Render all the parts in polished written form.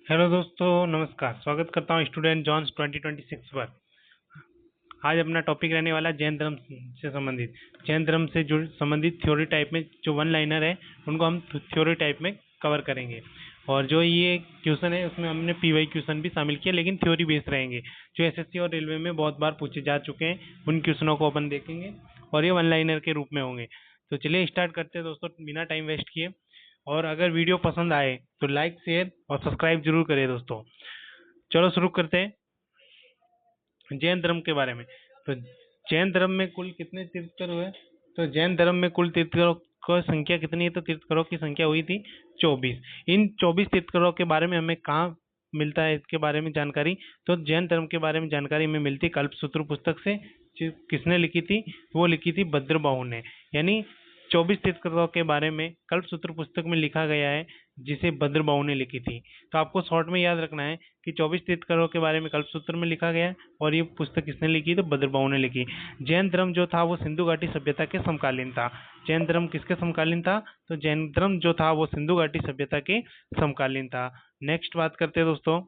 Hello दोस्तों, नमस्कार। स्वागत करता हूँ स्टूडेंट जॉन्स 2026 पर। आज अपना टॉपिक रहने वाला है जैन धर्म से संबंधित। जैन धर्म से जुड़ संबंधित थ्योरी टाइप में जो वन लाइनर है उनको हम थ्योरी टाइप में कवर करेंगे। और जो ये क्वेश्चन है उसमें हमने पीवाई क्वेश्चन भी शामिल किया, लेकिन थ्योरी बेस्ड रहेंगे जो एसएससी और रेलवे में बहुत बार पूछे जा चुके हैं। उन क्वेश्चनों को अपन देखेंगे और ये वन लाइनर के रूप में होंगे। तो चलिए स्टार्ट करते हैं दोस्तों, बिना टाइम वेस्ट किए। और अगर वीडियो पसंद आए तो लाइक, शेयर और सब्सक्राइब जरूर करें दोस्तों। चलो शुरू करते हैं जैन धर्म के बारे में। तो जैन धर्म में कुल कितने तीर्थंकर हुए? तो जैन धर्म में कुल तीर्थंकरों की संख्या कितनी है? तो तीर्थंकरों की संख्या हुई थी 24। इन 24 तीर्थंकरों के बारे में हमें कहाँ मिलता है इसके बारे में जानकारी? तो जैन धर्म के बारे में जानकारी हमें मिलती कल्पसूत्र पुस्तक से। किसने लिखी थी? वो लिखी थी भद्रबाहु ने। यानी 24 तीर्थंकरों के बारे में कल्पसूत्र पुस्तक में लिखा गया है, जिसे भद्रबाहु ने लिखी थी। तो आपको शॉर्ट में याद रखना है कि 24 तीर्थंकरों के बारे में कल्पसूत्र में लिखा गया है और ये पुस्तक किसने लिखी? तो भद्रबाहु ने लिखी। जैन धर्म जो था वो सिंधु घाटी सभ्यता के समकालीन था। जैन धर्म किसके समकालीन था? तो जैन धर्म जो था वो सिंधु घाटी सभ्यता के समकालीन था। नेक्स्ट बात करते हैं दोस्तों,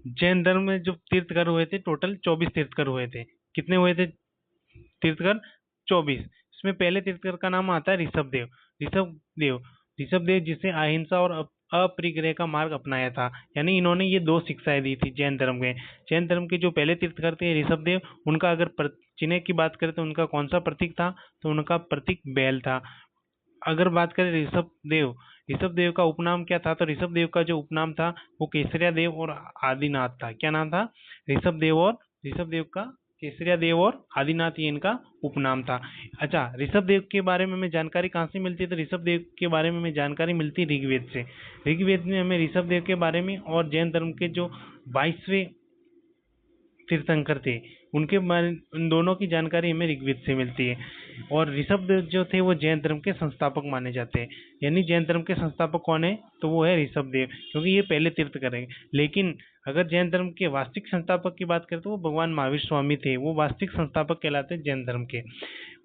जैन धर्म में जो तीर्थंकर हुए थे, टोटल 24 तीर्थंकर हुए थे। कितने हुए थे तीर्थंकर? 24। इसमें पहले तीर्थंकर का नाम आता है ऋषभदेव। ऋषभदेव ऋषभदेव जिसे अहिंसा और अपरिग्रह का मार्ग अपनाया था। यानी इन्होंने ये दो शिक्षाएं दी थी जैन धर्म में। जैन धर्म के जो पहले तीर्थंकर थे ऋषभदेव, उनका अगर चिन्ह की बात करें तो उनका कौन सा प्रतीक था? तो उनका प्रतीक बैल था। अगर बात करें ऋषभदेव, ऋषभदेव का उपनाम क्या था? तो ऋषभदेव का जो उपनाम था वो केसरिया देव और आदिनाथ था। क्या नाम था? ऋषभदेव का केसरिया देव और आदिनाथ, ये इनका उपनाम था। अच्छा, ऋषभदेव के बारे में हमें जानकारी कहाँ से मिलती है? तो ऋषभदेव के बारे में हमें जानकारी मिलती है ऋग्वेद से। ऋग्वेद में हमें ऋषभदेव के बारे में और जैन धर्म के जो 22वें तीर्थंकर थे उनके बारे, उन दोनों की जानकारी हमें ऋग्वेद से मिलती है। और ऋषभदेव जो थे वो जैन धर्म के संस्थापक माने जाते हैं। यानी जैन धर्म के संस्थापक कौन है? तो वो है ऋषभदेव, क्योंकि ये पहले तीर्थंकर हैं। लेकिन अगर जैन धर्म के वास्तविक संस्थापक की बात करें तो वो भगवान महावीर स्वामी थे। वो वास्तविक संस्थापक कहलाते हैं जैन धर्म के।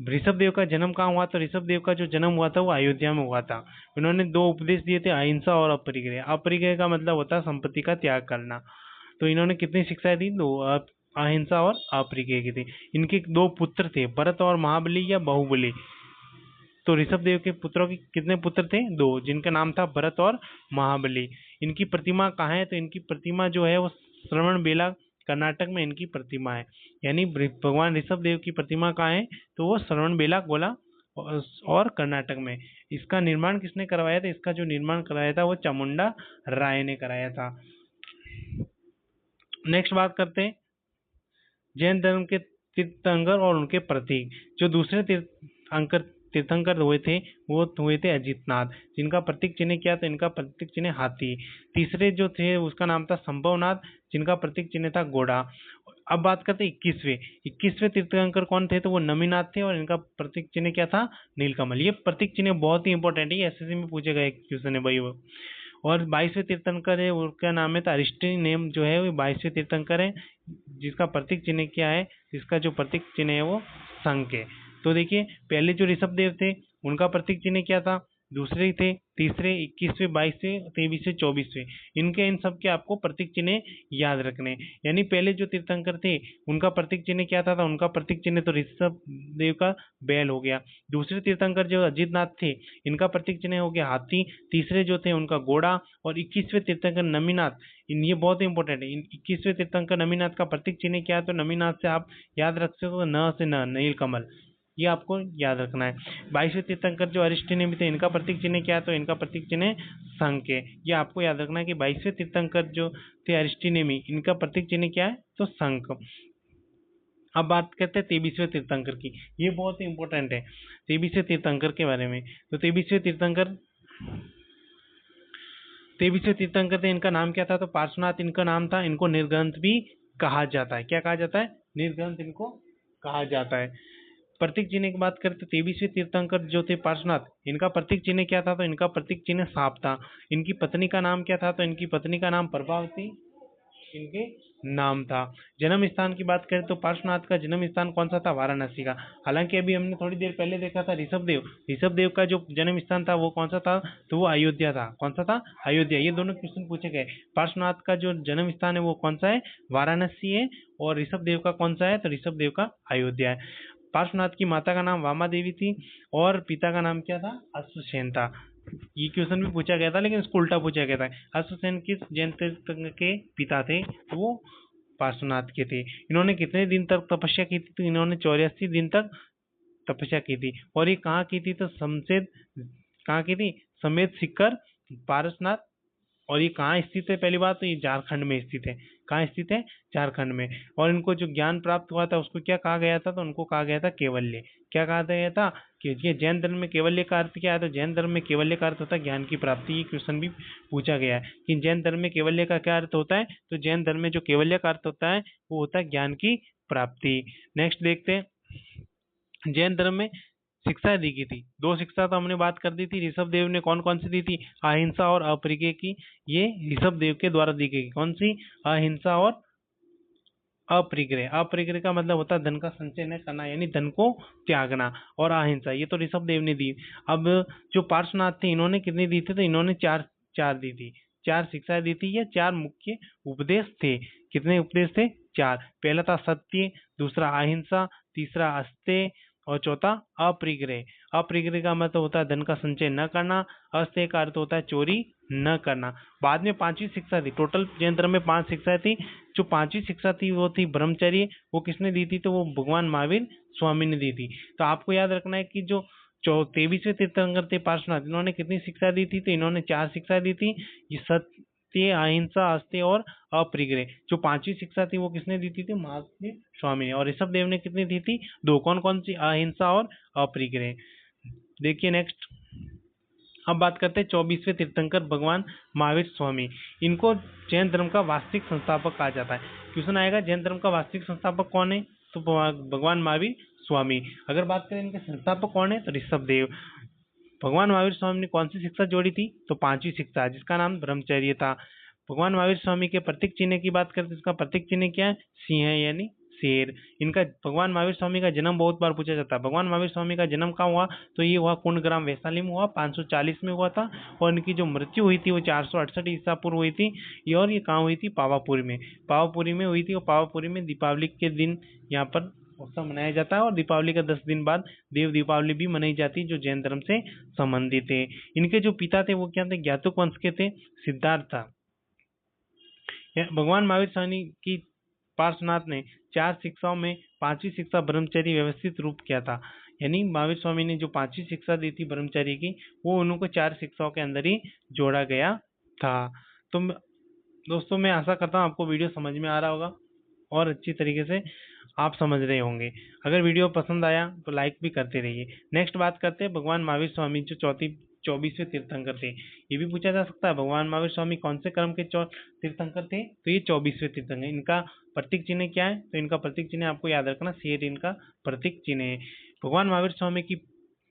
ऋषभदेव का जन्म कहाँ हुआ? तो ऋषभदेव का जो जन्म हुआ था वो अयोध्या में हुआ था। उन्होंने दो उपदेश दिए थे, अहिंसा और अपरिग्रह। अपरिग्रह का मतलब होता है संपत्ति का त्याग करना। तो इन्होंने कितनी शिक्षाएं दी? दो, अहिंसा और अपरिग्रह की थी। इनके दो पुत्र थे, भरत और महाबली या बाहुबली। तो ऋषभदेव के पुत्रों के कितने पुत्र थे? दो, जिनका नाम था भरत और महाबली। इनकी प्रतिमा कहाँ है? तो इनकी प्रतिमा जो है वो श्रवणबेला कर्नाटक में इनकी प्रतिमा है। यानी भगवान ऋषभदेव की प्रतिमा कहाँ है? तो वो श्रवणबेला गोला और कर्नाटक में। इसका निर्माण किसने करवाया था? इसका जो निर्माण कराया था वो चामुंडा राय ने कराया था। नेक्स्ट बात करते हैं जैन धर्म के तीर्थंकर और उनके प्रतीक। जो दूसरे तीर्थंकर हुए थे वो हुए थे अजितनाथ, जिनका प्रतीक चिन्ह क्या था? इनका प्रतीक चिन्ह हाथी। तीसरे जो थे उसका नाम था संभवनाथ, जिनका प्रतीक चिन्ह था घोड़ा। अब बात करते हैं 21वें तीर्थंकर कौन थे? तो वो नमीनाथ थे और इनका प्रतीक चिन्ह क्या था? नीलकमल। ये प्रतीक चिन्ह बहुत ही इंपॉर्टेंट है, एसएससी में पूछे गए क्वेश्चन है भाई वो। और 22वें तीर्थंकर है, उनका नाम है अरिष्टनी नेम, जो है वो 22वें तीर्थंकर है, जिसका प्रतीक चिन्ह क्या है? इसका जो प्रतीक चिन्ह है वो शंख है। तो देखिए, पहले जो ऋषभदेव थे उनका प्रतीक चिन्ह क्या था? दूसरे थे, तीसरे, 21वें, 22वें, 23वें, 24वें, इनके इन सब के आपको प्रतीक चिन्ह याद रखने। यानी पहले जो तीर्थंकर थे उनका प्रतीक चिन्ह क्या था? उनका प्रतीक चिन्ह तो ऋषभदेव का बैल हो गया। दूसरे तीर्थंकर जो अजितनाथ थे, इनका प्रतीक चिन्ह हो गया हाथी। तीसरे जो थे उनका घोड़ा। और 21वें तीर्थंकर नमीनाथ, ये बहुत इंपॉर्टेंट है। 21वें तीर्थंकर नमीनाथ का प्रतीक चिन्ह क्या है? तो नमीनाथ से आप याद रख सकते हो न से न, नीलकमल, ये आपको याद रखना है। 22वें तीर्थंकर जो अरिष्टनेमि थे, इनका प्रतीक चिन्ह क्या है? तो इनका प्रतीक चिन्ह शंख है। ये आपको याद रखना है कि 22वें तीर्थंकर जो थे अरिष्टनेमि, इनका प्रतीक चिन्ह क्या है? तो शंख। अब बात करते हैं 23वें तीर्थंकर की, ये बहुत ही इंपॉर्टेंट है 23वें तीर्थंकर के बारे में। तो 23वें तीर्थंकर थे, इनका नाम क्या था? तो पार्श्वनाथ इनका नाम था। इनको निर्ग्रंथ भी कहा जाता है। क्या कहा जाता है? निर्ग्रंथ इनको कहा जाता है। प्रतीक चिन्ह की बात करें तो 23वें तीर्थंकर जो थे पार्श्वनाथ, इनका प्रतीक चिन्ह क्या था? तो इनका प्रतीक चिन्ह सांप था। इनकी पत्नी का नाम क्या था? तो इनकी पत्नी का नाम प्रभावती इनके नाम था। जन्म स्थान की बात करें तो पार्श्वनाथ का जन्म स्थान कौन सा था? वाराणसी का। हालांकि अभी हमने थोड़ी देर पहले देखा था ऋषभदेव का जो जन्म स्थान था वो कौन सा था? तो वो अयोध्या था। कौन सा था? अयोध्या। ये दोनों क्वेश्चन पूछे गए। पार्श्वनाथ का जो जन्म स्थान है वो कौन सा है? वाराणसी है। और ऋषभदेव का कौन सा है? तो ऋषभदेव का अयोध्या है। पार्श्वनाथ की माता का नाम वामा देवी थी और पिता का नाम क्या था? अश्वसेन था। ये क्वेश्चन भी पूछा गया था लेकिन इसको उल्टा पूछा गया था। अश्वसेन किस जैन तीर्थंकर के पिता थे? तो वो पार्श्वनाथ के थे। इन्होंने कितने दिन तक तपस्या की थी? तो इन्होंने 84 दिन तक तपस्या की थी। और ये कहाँ की थी? तो समसेद कहाँ की थी? समेत सिक्कर पारसनाथ। और ये कहाँ स्थित है? पहली बात तो ये झारखंड में स्थित है। कहाँ स्थित है? झारखंड में। और इनको जो ज्ञान प्राप्त हुआ था उसको क्या कहा गया था? तो उनको कहा गया था केवल्य। क्या कहा गया था? कि ये जैन धर्म में केवल्य का अर्थ क्या है? तो जैन धर्म में केवल्य का अर्थ होता है ज्ञान की प्राप्ति। ये क्वेश्चन भी पूछा गया है कि जैन धर्म में केवल्य का क्या अर्थ होता है? तो जैन धर्म में जो केवल्य का अर्थ होता है वो होता है ज्ञान की प्राप्ति। नेक्स्ट देखते हैं, जैन धर्म में शिक्षा दी गई थी। 2 शिक्षा तो हमने बात कर दी थी। ऋषभदेव ने कौन कौन सी दी थी? अहिंसा और अपरिग्रह की। ये ऋषभदेव के द्वारा दी गई। कौन सी? अहिंसा और अपरिग्रह। अपरिग्रह का मतलब होता है धन का संचय न करना, यानी धन को त्यागना। और अहिंसा ये तो ऋषभदेव ने दी। अब जो पार्श्वनाथ थे इन्होंने कितनी दी थी? तो इन्होंने चार चार दी थी। 4 शिक्षा दी थी या 4 मुख्य उपदेश थे। कितने उपदेश थे? 4। पहला था सत्य, दूसरा अहिंसा, तीसरा अस्तेय और चौथा अपरिग्रह। अपरिग्रह का मतलब होता है धन का संचय न करना। अस्तेय का अर्थ होता है चोरी न करना। बाद में 5वीं शिक्षा थी। टोटल जैन धर्म में 5 शिक्षा थी। जो 5वीं शिक्षा थी वो थी ब्रह्मचर्य। वो किसने दी थी? तो वो भगवान महावीर स्वामी ने दी थी। तो आपको याद रखना है कि जो 23वें तीर्थंकर थे पार्श्वनाथ, इन्होंने कितनी शिक्षा दी थी? तो इन्होंने 4 शिक्षा दी थी। ये सत्य, अहिंसा, अस्तेय और अपरिग्रह। जो 5वीं शिक्षा थी वो किसने दी थी? महावीर स्वामी ने। और ऋषभदेव ने कितनी दी थी? 2। कौन कौन सी? अहिंसा और अपरिग्रह। देखिए नेक्स्ट, अब बात करते हैं 24वें तीर्थंकर भगवान महावीर स्वामी। इनको जैन धर्म का वास्तविक संस्थापक कहा जाता है। क्वेश्चन आएगा जैन धर्म का वास्तविक संस्थापक कौन है? तो भगवान महावीर स्वामी। अगर बात करें इनके संस्थापक कौन है? तो ऋषभदेव। भगवान महावीर स्वामी ने कौन सी शिक्षा जोड़ी थी? तो 5वीं शिक्षा, जिसका नाम ब्रह्मचर्य था। भगवान महावीर स्वामी के प्रतीक चिन्ह की बात करें तो इसका प्रतीक चिन्ह क्या है? सिंह है, यानी शेर। इनका भगवान महावीर स्वामी का जन्म बहुत बार पूछा जाता है। भगवान महावीर स्वामी का जन्म कहाँ हुआ? तो ये हुआ कुंडग्राम वैशाली में हुआ, 540 में हुआ था। और इनकी जो मृत्यु हुई थी वो 468 ईसा पूर्व हुई थी। और ये कहाँ हुई थी? पावापुरी में। पावापुरी में हुई थी। और पावापुरी में दीपावली के दिन यहाँ पर उत्सव मनाया जाता है। और दीपावली का 10 दिन बाद देव दीपावली भी मनाई जाती है, जो जैन धर्म से संबंधित है। इनके जो पिता थे वो क्या थे? ज्ञातुक वंश के थे, सिद्धार्थ था। भगवान महावीर स्वामी की पार्श्वनाथ ने 4 शिक्षाओं में 5वीं शिक्षा ब्रह्मचर्य व्यवस्थित रूप किया था। यानी महावीर स्वामी ने जो 5वीं शिक्षा दी थी ब्रह्मचर्य की, वो उनको 4 शिक्षाओं के अंदर ही जोड़ा गया था। तो दोस्तों मैं आशा करता हूँ आपको वीडियो समझ में आ रहा होगा और अच्छी तरीके से आप समझ रहे होंगे। अगर वीडियो पसंद आया तो लाइक भी करते रहिए। नेक्स्ट बात करते हैं भगवान महावीर स्वामी जो 24वें तीर्थंकर थे। ये भी पूछा जा सकता है भगवान महावीर स्वामी कौन से क्रम के तीर्थंकर थे? तो ये 24वें तीर्थंकर। इनका प्रतीक चिन्ह क्या है? तो इनका प्रतीक चिन्ह आपको याद रखना, शेर इनका प्रतीक चिन्ह है। भगवान महावीर स्वामी की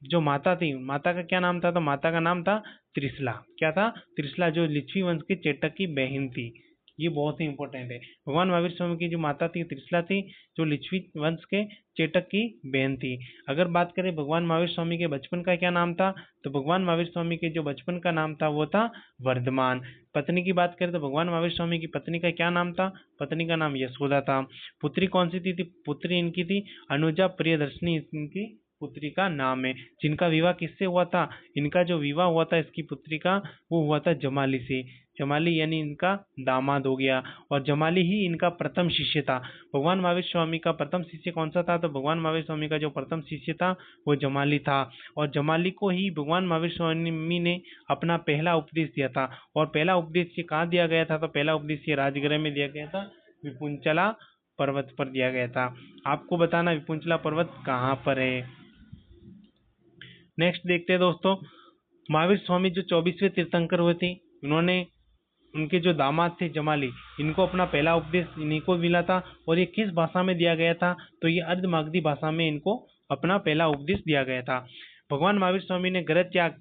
जो माता थी, माता का क्या नाम था? तो माता का नाम था त्रिशला। क्या था? त्रिशला, जो लिच्छवी वंश के चेटक की बहन थी। ये बहुत ही इंपॉर्टेंट है। भगवान महावीर स्वामी की जो माता थी त्रिशला थी, जो लिच्छवी वंश के चेटक की बहन थी। अगर बात करें भगवान महावीर स्वामी के बचपन का क्या नाम था? तो भगवान महावीर स्वामी के जो बचपन का नाम था वो था वर्धमान। पत्नी की बात करें तो भगवान महावीर स्वामी की पत्नी का क्या नाम था? पत्नी का नाम यशोदा था। पुत्री कौन सी थी? पुत्री इनकी थी अनुजा प्रियदर्शनी, इनकी पुत्री का नाम है। जिनका विवाह किससे हुआ था? इनका जो विवाह हुआ था इसकी पुत्री का, वो हुआ था जमाली से। जमाली यानी इनका दामाद हो गया। और जमाली ही इनका प्रथम शिष्य था। भगवान महावीर स्वामी का प्रथम शिष्य कौन सा था? तो भगवान महावीर स्वामी का जो प्रथम शिष्य था वो जमाली था। और जमाली को ही भगवान महावीर स्वामी ने अपना पहला उपदेश दिया था। और पहला उपदेश ये कहाँ दिया गया था? तो पहला उपदेश ये राजगृह में दिया गया था, विपुंचला पर्वत पर दिया गया था। आपको बताना विपुंचला पर्वत कहाँ पर है। नेक्स्ट देखते हैं दोस्तों, महावीर स्वामी जो 24वें तीर्थंकर हुए थे, उन्होंने उनके जो दामाद थे जमाली, इनको अपना पहला उपदेश इन्हीं को मिला था। और ये किस भाषा में दिया गया था? तो ये अर्धमागधी भाषा में इनको अपना पहला उपदेश दिया गया था। भगवान महावीर स्वामी ने गृह त्याग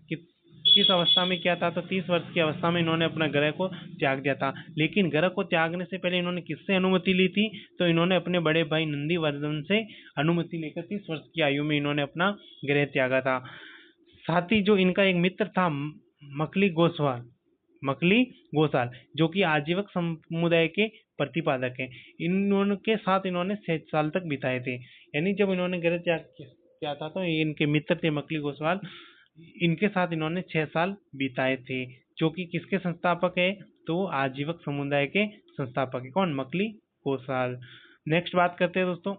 किस अवस्था में किया था, तो 30 वर्ष की अवस्था में इन्होंने अपना ग्रह को त्याग दिया था। लेकिन ग्रह को त्यागने से पहले इन्होंने किससे अनुमति ली थी, तो इन्होंने अपने बड़े भाई नंदीवर्धन से अनुमति लेकर 30 वर्ष की आयु में इन्होंने अपना ग्रह त्यागा था। साथ ही जो इनका एक मित्र था मकली गोसाल, जो कि आजीवक समुदाय के प्रतिपादक हैं, इनके साथ इन्होंने 6 साल तक बिताए थे। यानी जब इन्होंने ग्रह त्याग किया था तो इनके मित्र थे मकली गोसाल, इनके साथ इन्होंने 6 साल बिताए थे। जो कि किसके संस्थापक है, तो आजीवक समुदाय के संस्थापक है। कौन? मकली गोसाल। नेक्स्ट बात करते हैं दोस्तों,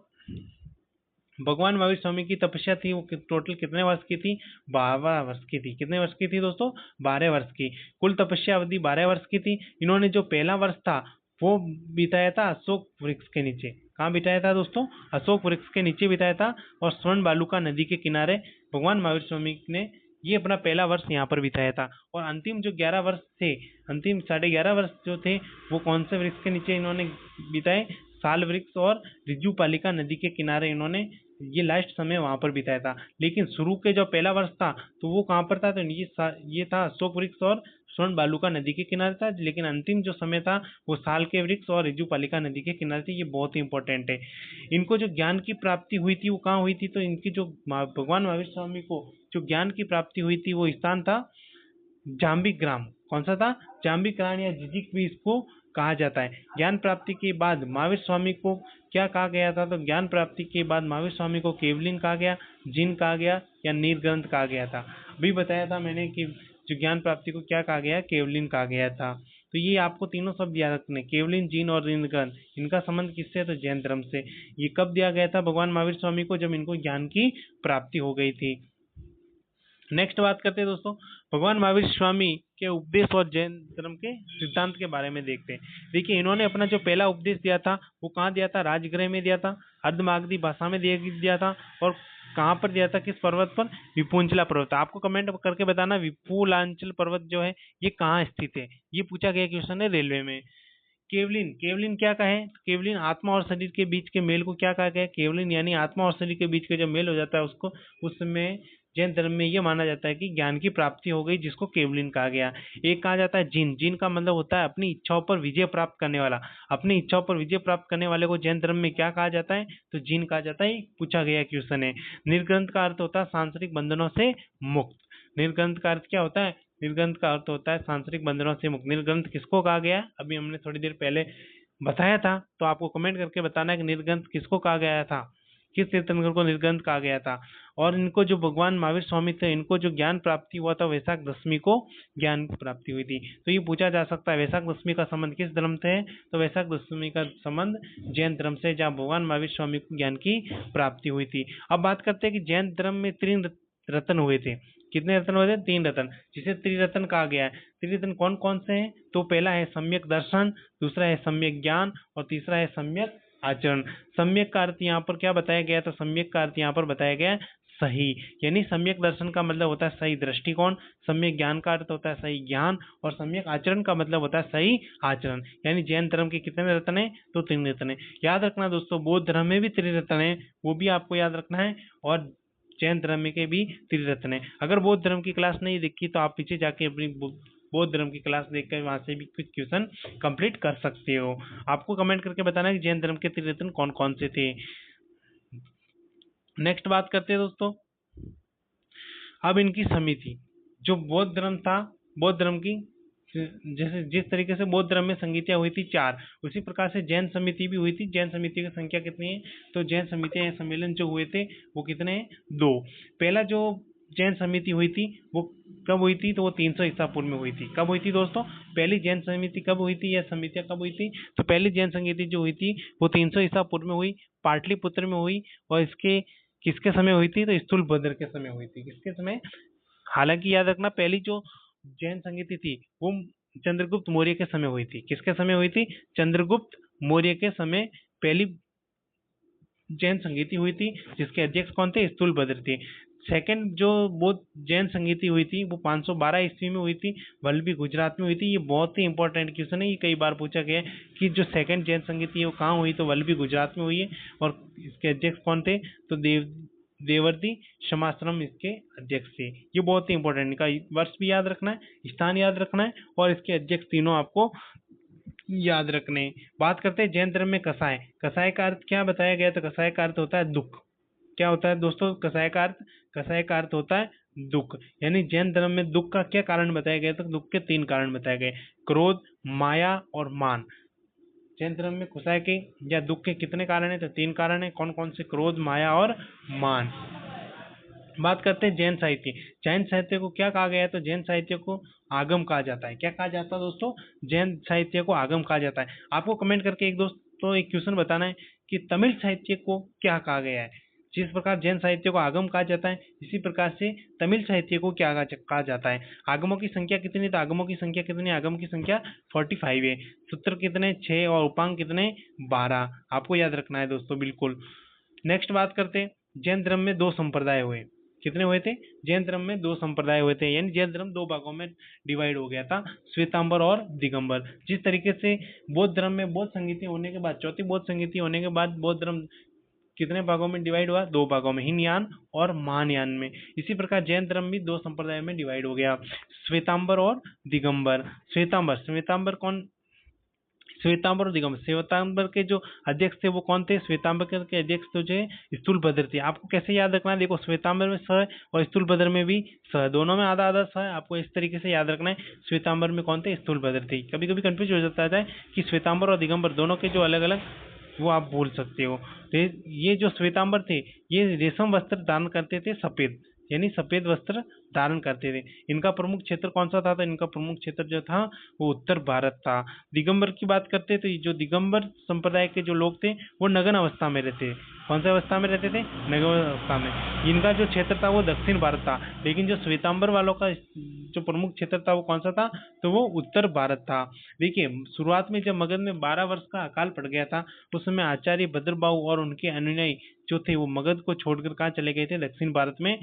भगवान महावीर स्वामी की तपस्या थी वो टोटल कितने वर्ष की थी? 12 वर्ष की थी। कितने वर्ष की थी दोस्तों? 12 वर्ष की। कुल तपस्या अवधि 12 वर्ष की थी। इन्होंने जो पहला वर्ष था वो बिताया था अशोक वृक्ष के नीचे। कहाँ बिताया था दोस्तों? अशोक वृक्ष के नीचे बिताया था, और स्वर्ण बालुका नदी के किनारे भगवान महावीर स्वामी ने ये अपना पहला वर्ष यहाँ पर बिताया था। और अंतिम जो 11 वर्ष थे, अंतिम 11.5 वर्ष जो थे, वो कौन से वृक्ष के नीचे इन्होंने बिताए? साल वृक्ष और ऋजुपालिका नदी के किनारे इन्होंने ये लास्ट समय वहां पर बिताया था। लेकिन शुरू के जो पहला वर्ष था तो वो कहाँ पर था? तो ये था अशोक वृक्ष और स्वर्ण बालुका नदी के किनारे था। लेकिन अंतिम जो समय था वो साल के वृक्ष और ऋजुपालिका नदी के किनारे थे। ये बहुत ही इंपॉर्टेंट है। इनको जो ज्ञान की प्राप्ति हुई थी वो कहाँ हुई थी? तो इनकी जो भगवान महावीर स्वामी को जो ज्ञान की प्राप्ति हुई थी वो स्थान था जाम्बिक ग्राम। कौन सा था? जाम्बिक ग्राम, या जिजिक भी इसको कहा जाता है। ज्ञान प्राप्ति के बाद महावीर स्वामी को क्या कहा गया था? तो ज्ञान प्राप्ति के बाद महावीर स्वामी को केवलिन कहा गया, जिन कहा गया, या नीलग्रंथ कहा गया था। अभी बताया था मैंने कि जो ज्ञान प्राप्ति को क्या कहा गया? केवलिन कहा गया था। तो ये आपको तीनों शब्द याद रखने, केवलिन, जिन और नीलग्रंथ। इनका संबंध किससे है? तो जैन धर्म से। ये कब दिया गया था भगवान महावीर स्वामी को? जब इनको ज्ञान की प्राप्ति हो गई थी। नेक्स्ट बात करते हैं दोस्तों, भगवान महावीर स्वामी के उपदेश और जैन धर्म के सिद्धांत के बारे में देखते हैं। देखिए, इन्होंने अपना जो पहला उपदेश दिया था वो कहाँ दिया था? राजगृह में दिया था, अर्धमागधी भाषा में दिया था। और कहाँ पर दिया था? किस पर्वत पर? विपुंचला पर्वत। आपको कमेंट करके बताना विपुलांचल पर्वत जो है ये कहाँ स्थित है। ये पूछा गया क्वेश्चन है रेलवे में। केवलिन क्या कहे? केवलिन आत्मा और शरीर के बीच के मेल को क्या कहा गया? केवलिन यानी आत्मा और शरीर के बीच के जो मेल हो जाता है उसको, उसमें जैन धर्म में ये माना जाता है कि ज्ञान की प्राप्ति हो गई, जिसको केवलिन कहा गया। एक कहा जाता है जिन। जिन का मतलब होता है अपनी इच्छाओं पर विजय प्राप्त करने वाला। अपनी इच्छाओं पर विजय प्राप्त करने वाले को जैन धर्म में क्या कहा जाता है? तो जिन कहा जाता है। पूछा गया क्वेश्चन है। निर्ग्रंथ का अर्थ होता है सांसारिक बंधनों से मुक्त। निर्ग्रंथ का अर्थ क्या होता है? निर्ग्रंथ का अर्थ होता है सांसारिक बंधनों से मुक्त। निर्ग्रंथ किसको कहा गया? अभी हमने थोड़ी देर पहले बताया था, तो आपको कमेंट करके बताना है कि निर्ग्रंथ किसको कहा गया था, किस तीर्थंकर को निर्ग्रंथ कहा गया था। और इनको जो भगवान महावीर स्वामी थे, इनको जो ज्ञान प्राप्ति हुआ था वैशाख दशमी को ज्ञान प्राप्ति हुई थी। तो ये पूछा जा सकता है वैशाख दशमी का संबंध किस धर्म से है? तो वैशाख दशमी का संबंध जैन धर्म से, जहाँ भगवान महावीर स्वामी को ज्ञान की प्राप्ति हुई थी। अब बात करते हैं कि जैन धर्म में 3 रत्न हुए थे। कितने रत्न हुए थे? 3 रत्न, जिसे त्रिरत्न कहा गया है। त्रिरत्न कौन कौन से हैं? तो पहला है सम्यक दर्शन, दूसरा है सम्यक ज्ञान, और तीसरा है सम्यक आचरण। सम्यक का अर्थ यहाँ पर क्या बताया गया? तो सम्यक का अर्थ यहाँ पर बताया गया सही। यानी सम्यक दर्शन का मतलब होता है सही दृष्टिकोण, सम्यक ज्ञान का अर्थ होता है सही ज्ञान, और सम्यक आचरण का मतलब होता है सही आचरण। यानी जैन धर्म के कितने रत्न है? तो 3 रत्न है। याद रखना दोस्तों, बौद्ध धर्म में भी त्रिरत्न है, वो भी आपको याद रखना है। और जैन धर्म के भी त्रिरत्न है। अगर बौद्ध धर्म की क्लास नहीं देखी तो आप पीछे जाके अपनी बौद्ध धर्म की क्लास देखकर वहां से भी कुछ क्वेश्चन कंप्लीट कर सकते हो। आपको कमेंट करके बताना कि जैन धर्म के त्रिरत्न कौन कौन से थे। नेक्स्ट बात करते हैं दोस्तों, अब इनकी समिति, जो बौद्ध धर्म था, बौद्ध धर्म की जैसे जिस तरीके से बौद्ध धर्म में संगीतियां हुई थी 4, उसी प्रकार से जैन समिति भी हुई थी। जैन समिति की संख्या कितनी है? तो जैन समितियां सम्मेलन जो हुए थे वो कितने हैं? 2। पहला जो जैन समिति हुई थी वो कब हुई थी? तो वो 300 ईसा पूर्व में हुई थी। कब हुई थी दोस्तों? पहली जैन समिति कब हुई थी, या समितियां कब हुई थी? तो पहली जैन समिति जो हुई थी वो 300 ईसा पूर्व में हुई, पाटलिपुत्र में हुई। और इसके किसके समय हुई थी? तो स्थूलभद्र के समय हुई थी। किसके समय? हालांकि याद रखना, पहली जो जैन संगीति थी वो चंद्रगुप्त मौर्य के समय हुई थी। किसके समय हुई थी? चंद्रगुप्त मौर्य के समय पहली जैन संगीति हुई थी, जिसके अध्यक्ष कौन थे? स्थूलभद्र थे। सेकंड जो बौद्ध जैन संगीति हुई थी वो 512 ईस्वी में हुई थी, वल्लभी गुजरात में हुई थी। ये बहुत ही इंपॉर्टेंट क्वेश्चन है, ये कई बार पूछा गया है कि जो सेकंड जैन संगीति है वो कहाँ हुई? तो वल्लभी गुजरात में हुई है। और इसके अध्यक्ष कौन थे? तो देवर्षि समाश्रम इसके अध्यक्ष थे। ये बहुत ही इंपॉर्टेंट, इनका वर्ष भी याद रखना है, स्थान याद रखना है और इसके अध्यक्ष तीनों आपको याद रखने हैं। बात करते हैं जैन धर्म में कसाय। कसाय का अर्थ क्या बताया गया? तो कसाय का अर्थ होता है दुख। क्या होता है दोस्तों कसाय का अर्थ? कसाय का अर्थ होता है दुख। यानी जैन धर्म में दुख का क्या कारण बताया गया? तो दुख के 3 कारण बताए गए, क्रोध, माया और मान। जैन धर्म में कसाय के या दुख के कितने कारण है? तो 3 कारण है। कौन कौन से? क्रोध, माया और मान। बात करते हैं जैन साहित्य। जैन साहित्य को क्या कहा गया है? तो जैन साहित्य को आगम कहा जाता है। क्या कहा जाता है दोस्तों? जैन साहित्य को आगम कहा जाता है। आपको कमेंट करके एक दोस्तों एक क्वेश्चन बताना है कि तमिल साहित्य को क्या कहा गया है। जिस प्रकार जैन साहित्य को आगम कहा जाता है, इसी प्रकार से तमिल साहित्य को क्या कहा जाता है? आगमों की संख्या कितनी? तो आगमों की संख्या कितनी? आगम की संख्या 45 है। सूत्र कितने? 6 और उपांग कितने? 12। आपको याद रखना है दोस्तों, बिल्कुल। नेक्स्ट बात करते हैं, जैन धर्म में 2 संप्रदाय हुए। कितने हुए थे? जैन धर्म में 2 संप्रदाय हुए थे, यानी जैन धर्म 2 भागों में डिवाइड हो गया था, श्वेतांबर और दिगंबर। जिस तरीके से बौद्ध धर्म में बौद्ध संगीति होने के बाद, चौथी बौद्ध संगीति होने के बाद बौद्ध धर्म कितने भागों में डिवाइड हुआ? 2 भागों में, हीनयान और महायान में। इसी प्रकार जैन धर्म भी 2 संप्रदाय में डिवाइड हो गया, श्वेतांबर और दिगंबर। श्वेतांबर, श्वेतांबर कौन? श्वेतांबर और दिगंबर। श्वेतांबर के जो अध्यक्ष थे वो कौन थे? श्वेतांबर के अध्यक्ष तो जो स्थूलभद्र थे। आपको कैसे याद रखना है? देखो, श्वेतांबर में स है और स्थूलभद्र में भी स है, दोनों में आधा आधा स है। आपको इस तरीके से याद रखना है। श्वेतांबर में कौन थे? स्थूलभद्र थे। कभी कभी कंफ्यूज हो जाता है कि श्वेतांबर और दिगंबर दोनों के जो अलग अलग, वो आप भूल सकते हो। तो ये जो श्वेतांबर थे, ये रेशम वस्त्र धारण करते थे, सफेद, यानी सफेद वस्त्र धारण करते थे। इनका प्रमुख क्षेत्र कौन सा था? तो इनका प्रमुख क्षेत्र जो था वो उत्तर भारत था। दिगंबर की बात करते तो जो दिगंबर संप्रदाय के जो लोग थे वो नग्न अवस्था में रहते। कौन सा अवस्था में रहते थे? नग्न अवस्था में। इनका जो क्षेत्र था वो दक्षिण भारत था, लेकिन जो श्वेतांबर वालों का जो प्रमुख क्षेत्र था वो कौन सा था? तो वो उत्तर भारत था। देखिए, शुरुआत में जब मगध में 12 वर्ष का अकाल पड़ गया था, उस समय आचार्य भद्रबाहु और उनके अनुयायी जो थे वो मगध को छोड़कर कहाँ चले गए थे? दक्षिण भारत में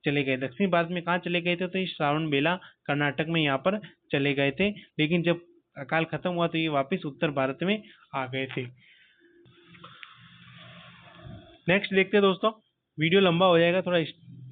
चले गए। दक्षिण भारत में कहाँ चले गए थे? तो ये श्रावण बेला कर्नाटक में यहाँ पर चले गए थे। लेकिन जब अकाल खत्म हुआ तो ये वापस उत्तर भारत में आ गए थे। नेक्स्ट देखते हैं दोस्तों, वीडियो लंबा हो जाएगा, थोड़ा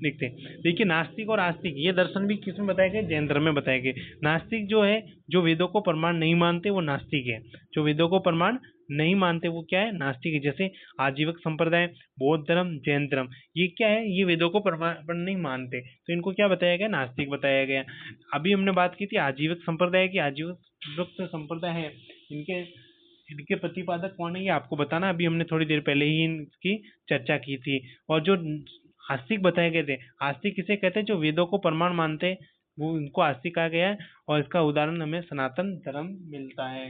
देखते हैं। देखिए, नास्तिक और आस्तिक ये दर्शन भी किसमें बताए गए? जैन धर्म में बताए गए। नास्तिक जो है, जो वेदों को प्रमाण नहीं मानते, वो नास्तिक है। जो वेदों को प्रमाण नहीं मानते वो क्या है? नास्तिक है। जैसे आजीवक संप्रदाय, बौद्ध धर्म, जैन धर्म, ये क्या है? ये वेदों को प्रमाण नहीं मानते, तो इनको क्या बताया गया? नास्तिक बताया गया। अभी हमने बात की थी आजीवक संप्रदाय की। आजीवक संप्रदाय है, इनके प्रतिपादक कौन है ये आपको बताना। अभी हमने थोड़ी देर पहले ही इनकी चर्चा की थी। और जो आस्तिक बताए गए थे, आस्तिक किसे कहते हैं? जो वेदों को प्रमाण मानते, वो इनको आस्तिक कहा गया है। और इसका उदाहरण हमें सनातन धर्म मिलता है।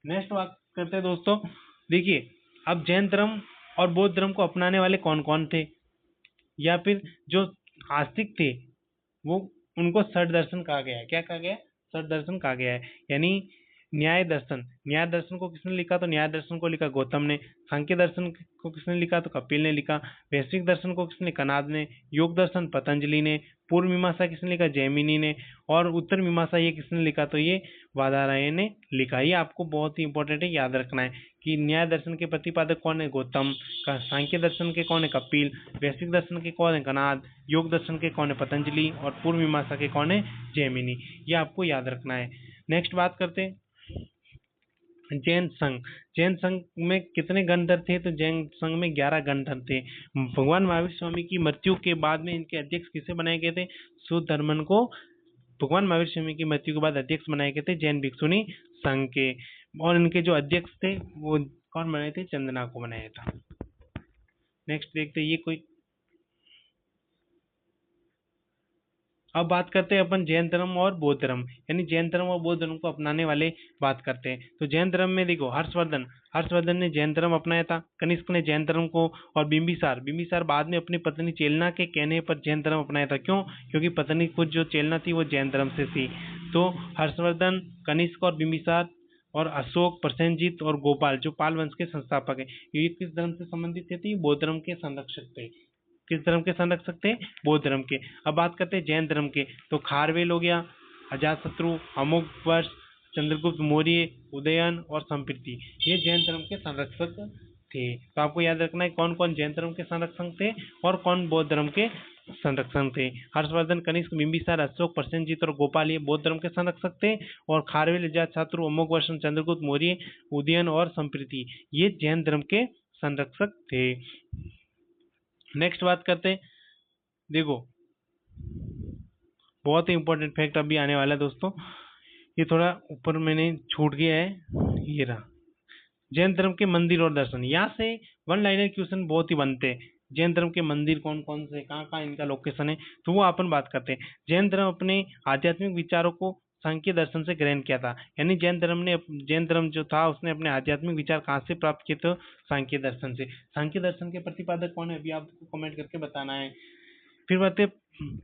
नेक्स्ट बात करते हैं दोस्तों, देखिए, अब जैन धर्म और बौद्ध धर्म को अपनाने वाले कौन कौन थे, या फिर जो आस्तिक थे वो, उनको षट दर्शन कहा गया है। क्या कहा गया है? षट दर्शन कहा गया है। यानी न्याय दर्शन, न्याय दर्शन को किसने लिखा? तो न्याय दर्शन को लिखा गौतम ने। सांख्य दर्शन को किसने लिखा? तो कपिल ने लिखा। वैश्विक दर्शन को किसने? कनाद ने। योग दर्शन पतंजलि ने। पूर्व मीमांसा किसने लिखा? जैमिनी ने। और उत्तर मीमांसा ये किसने लिखा? तो ये वादरायण ने लिखा। ये आपको बहुत ही इंपॉर्टेंट है, याद रखना है कि न्याय दर्शन के प्रतिपादक कौन है? गौतम। सांख्य दर्शन के कौन है? कपिल। वैश्विक दर्शन के कौन है? कनाद। योग दर्शन के कौन है? पतंजलि। और पूर्व मीमांसा के कौन है? जैमिनी। ये आपको याद रखना है। नेक्स्ट बात करते हैं जैन संघ। जैन संघ में कितने गणधर थे? तो जैन संघ में 11 गणधर थे। भगवान महावीर स्वामी की मृत्यु के बाद में इनके अध्यक्ष किसे बनाए गए थे? सुधर्मन को भगवान महावीर स्वामी की मृत्यु के बाद अध्यक्ष बनाए गए थे जैन भिक्षुणी संघ के। और इनके जो अध्यक्ष थे वो कौन बनाए थे? चंदना को बनाया था। नेक्स्ट देखते हैं, ये कोई, अब बात करते हैं अपन जैन धर्म और बौद्ध धर्म, यानी जैन धर्म और बौद्ध धर्म को अपनाने वाले बात करते हैं। तो जैन धर्म में देखो, हर्षवर्धन ने जैन धर्म अपनाया था। कनिष्क ने जैन धर्म को, और बिंबिसार बाद में अपनी पत्नी चेलना के कहने पर जैन धर्म अपनाया था। क्यों? क्योंकि पत्नी खुद जो चेलना थी वो जैन धर्म से थी। तो हर्षवर्धन, कनिष्क और बिंबिसार और अशोक, प्रसेनजीत और गोपाल जो पाल वंश के संस्थापक है, ये किस धर्म से संबंधित थे? तो बौद्ध धर्म के संरक्षक थे। किस धर्म के संरक्षक थे? बौद्ध धर्म के। अब बात करते हैं जैन धर्म के, तो खारवेल हो गया, अजातशत्रु, अमोघवर्ष, चंद्रगुप्त मौर्य, उदयन और संप्रति, ये जैन धर्म के संरक्षक थे। तो आपको याद रखना है कौन कौन जैन धर्म के संरक्षक थे और कौन बौद्ध धर्म के संरक्षक थे। हर्षवर्धन, कनिष्क, बिंबिसार, अशोक, प्रसेनजीत और गोपाल ये बौद्ध धर्म के संरक्षक थे। और खारवेल, अजातशत्रु, अमोघवर्षण, चंद्रगुप्त मौर्य, उदयन और संप्रीति ये जैन धर्म के संरक्षक थे। नेक्स्ट बात करते हैं, देखो बहुत ही इंपॉर्टेंट फैक्ट अभी आने वाला है दोस्तों, ये थोड़ा ऊपर मैंने छूट गया है, ये रहा। जैन धर्म के मंदिर और दर्शन, यहाँ से वन लाइनर क्वेश्चन बहुत ही बनते हैं। जैन धर्म के मंदिर कौन कौन से, कहाँ कहाँ इनका लोकेशन है, तो वो अपन बात करते हैं। जैन धर्म अपने आध्यात्मिक विचारों को सांख्य दर्शन से ग्रहण किया था, यानी जैन धर्म जो था उसने अपने आध्यात्मिक विचार कहाँ से प्राप्त किए थे, सांख्य दर्शन से। सांख्य दर्शन के प्रतिपादक कौन है अभी आपको कमेंट करके बताना है। फिर बातें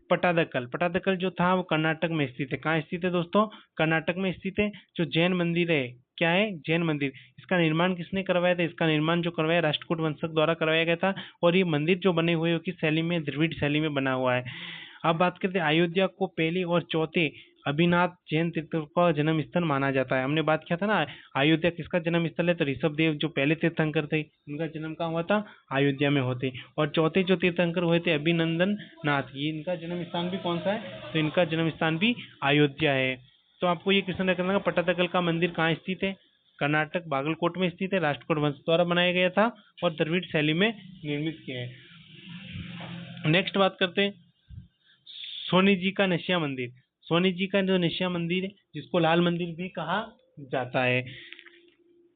पटादकल, पटादकल जो था वो कर्नाटक में स्थित है। कहाँ स्थित है दोस्तों, कर्नाटक में स्थित है। जो जैन मंदिर है, क्या है, जैन मंदिर, इसका निर्माण किसने करवाया था, इसका निर्माण जो करवाया राष्ट्रकूट वंशक द्वारा करवाया गया था। और ये मंदिर जो बने हुए हैं किस शैली में, द्रविड़ शैली में बना हुआ है। अब बात करते हैं अयोध्या को पहले और चौथे अभिनाथ जैन तीर्थंकर का जन्म स्थल माना जाता है। हमने बात किया था ना अयोध्या किसका जन्म स्थल है, तो ऋषभ देव जो पहले तीर्थंकर थे उनका जन्म कहाँ हुआ था, अयोध्या में होते। और चौथे जो तीर्थंकर हुए थे अभिनंदन नाथ, ये इनका जन्म स्थान भी कौन सा है, तो इनका जन्म स्थान भी अयोध्या है। तो आपको ये क्वेश्चन रखना है पटादकल का मंदिर कहाँ स्थित है, कर्नाटक बागलकोट में स्थित है, राष्ट्रकूट वंश द्वारा बनाया गया था और द्रविड़ शैली में निर्मित किया है। नेक्स्ट बात करते हैं सोनी जी का नशिया मंदिर। सोनी जी का जो नशिया मंदिर है जिसको लाल मंदिर भी कहा जाता है,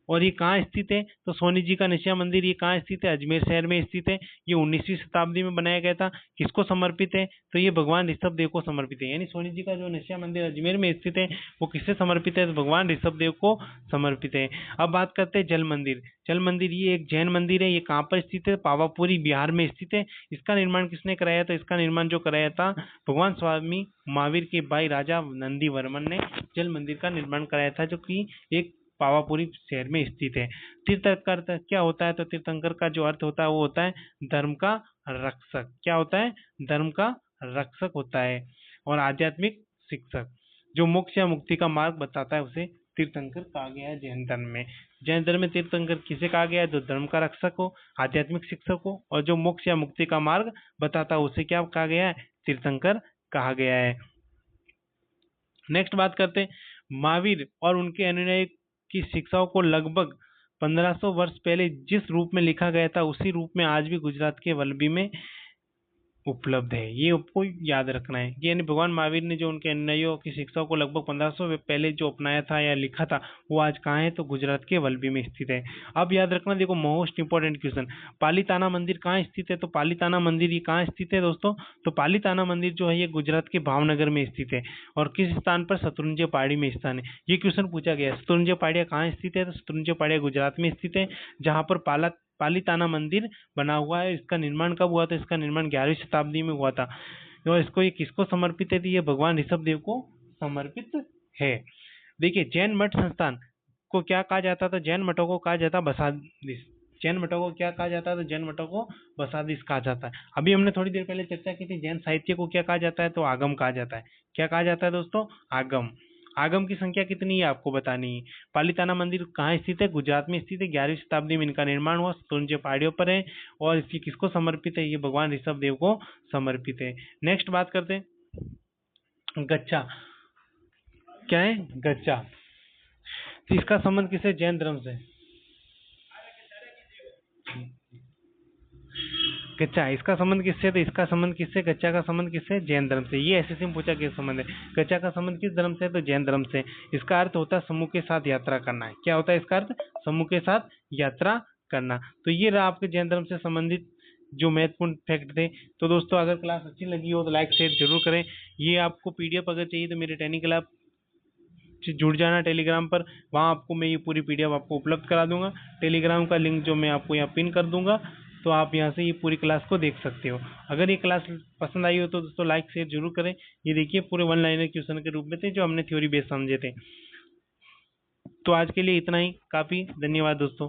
और ये कहाँ स्थित है, तो सोनी जी का नशिया मंदिर ये कहाँ स्थित है, अजमेर शहर में स्थित है। ये 19वीं शताब्दी में बनाया गया था। किसको समर्पित है, तो ये भगवान ऋषभ देव को समर्पित है। यानी सोनी जी का जो नशिया मंदिर अजमेर में स्थित है वो किससे समर्पित है, तो भगवान ऋषभ देव को समर्पित है। अब बात करते हैं जल मंदिर। जल मंदिर ये एक जैन मंदिर है, ये कहाँ पर स्थित है, पावापुरी बिहार में स्थित है। इसका निर्माण किसने कराया, तो इसका निर्माण जो कराया था भगवान स्वामी महावीर के भाई राजा नंदी वर्मन ने जल मंदिर का निर्माण कराया था, जो कि एक पावापुरी शहर में स्थित है। तीर्थंकर क्या होता है, तो तीर्थंकर का जो अर्थ होता है वो होता है धर्म का रक्षक। क्या होता है, धर्म का रक्षक होता है। और आध्यात्मिक शिक्षक, जो मोक्ष या मुक्ति का मार्ग बताता है उसे तीर्थंकर कहा गया है जैन धर्म में। जैन धर्म में तीर्थंकर किसे कहा गया है, जो धर्म का रक्षक हो, आध्यात्मिक शिक्षक हो और जो मोक्ष या मुक्ति का मार्ग बताता है उसे क्या कहा गया है, तीर्थंकर कहा गया है। नेक्स्ट बात करते हैं महावीर और उनके अनुयायी की शिक्षाओं को लगभग 1500 वर्ष पहले जिस रूप में लिखा गया था उसी रूप में आज भी गुजरात के वल्लभी में उपलब्ध है। ये आपको याद रखना है कि यानी भगवान महावीर ने जो उनके अनुयायियों की शिक्षाओं को लगभग 1500 पहले जो अपनाया था या लिखा था वो आज कहाँ है, तो गुजरात के वल्लभी में स्थित है। अब याद रखना, देखो मोस्ट इंपॉर्टेंट क्वेश्चन, पालीताना मंदिर कहाँ स्थित है, तो पालीताना मंदिर ये कहाँ स्थित है दोस्तों, तो पालीताना मंदिर जो है ये गुजरात के भावनगर में स्थित है। और किस स्थान पर, शत्रुंजय पहाड़ी में स्थान है। ये क्वेश्चन पूछा गया है, शत्रुंजय पहाड़िया कहाँ स्थित है, तो शत्रुंजय पहाड़िया गुजरात में स्थित है, जहाँ पर पालीताना मंदिर बना हुआ है। इसका निर्माण कब हुआ था, इसका निर्माण 11वीं शताब्दी में हुआ था। और इसको ये किसको समर्पित है, तो ये भगवान ऋषभ देव को समर्पित है। देखिए जैन मठ संस्थान को क्या कहा जाता था, जैन मठों को कहा जाता बसादिश। जैन मठों को क्या कहा जाता है, तो जैन मठों को बसादिश कहा जाता है। अभी हमने थोड़ी देर पहले चर्चा की थी जैन साहित्य को क्या कहा जाता है, तो आगम कहा जाता है। क्या कहा जाता है दोस्तों, आगम। आगम की संख्या कितनी है आपको बतानी है। पालीताना मंदिर कहाँ स्थित है, गुजरात में स्थित है। 11वीं शताब्दी में इनका निर्माण हुआ, शत्रुंजय पहाड़ियों पर है। और इसकी किसको समर्पित है, ये भगवान ऋषभ देव को समर्पित है। नेक्स्ट बात करते हैं गच्छा। क्या है, गच्छा, तो इसका संबंध किससे, जैन धर्म से। गच्छा इसका संबंध किससे, तो इसका संबंध किससे, गच्छा का संबंध किससे, जैन धर्म से। ये एसएससी में पूछा किस संबंध है, गच्छा का संबंध किस धर्म से, तो जैन धर्म से। इसका अर्थ होता है समूह के साथ यात्रा करना है। क्या होता है इसका अर्थ, समूह के साथ यात्रा करना। तो ये रहा आपके जैन धर्म से संबंधित जो महत्वपूर्ण फैक्ट थे। तो दोस्तों अगर क्लास अच्छी लगी हो तो लाइक शेयर जरूर करें। ये आपको पीडीएफ अगर चाहिए तो मेरे टेलीग्राम से जुड़ जाना टेलीग्राम पर, वहाँ आपको मैं ये पूरी पीडीएफ आपको उपलब्ध करा दूंगा। टेलीग्राम का लिंक जो मैं आपको यहाँ पिन कर दूंगा, तो आप यहाँ से ये पूरी क्लास को देख सकते हो। अगर ये क्लास पसंद आई हो तो दोस्तों लाइक शेयर जरूर करें। ये देखिए पूरे वन लाइनर क्वेश्चन के रूप में थे जो हमने थ्योरी बेस समझे थे। तो आज के लिए इतना ही काफ़ी, धन्यवाद दोस्तों।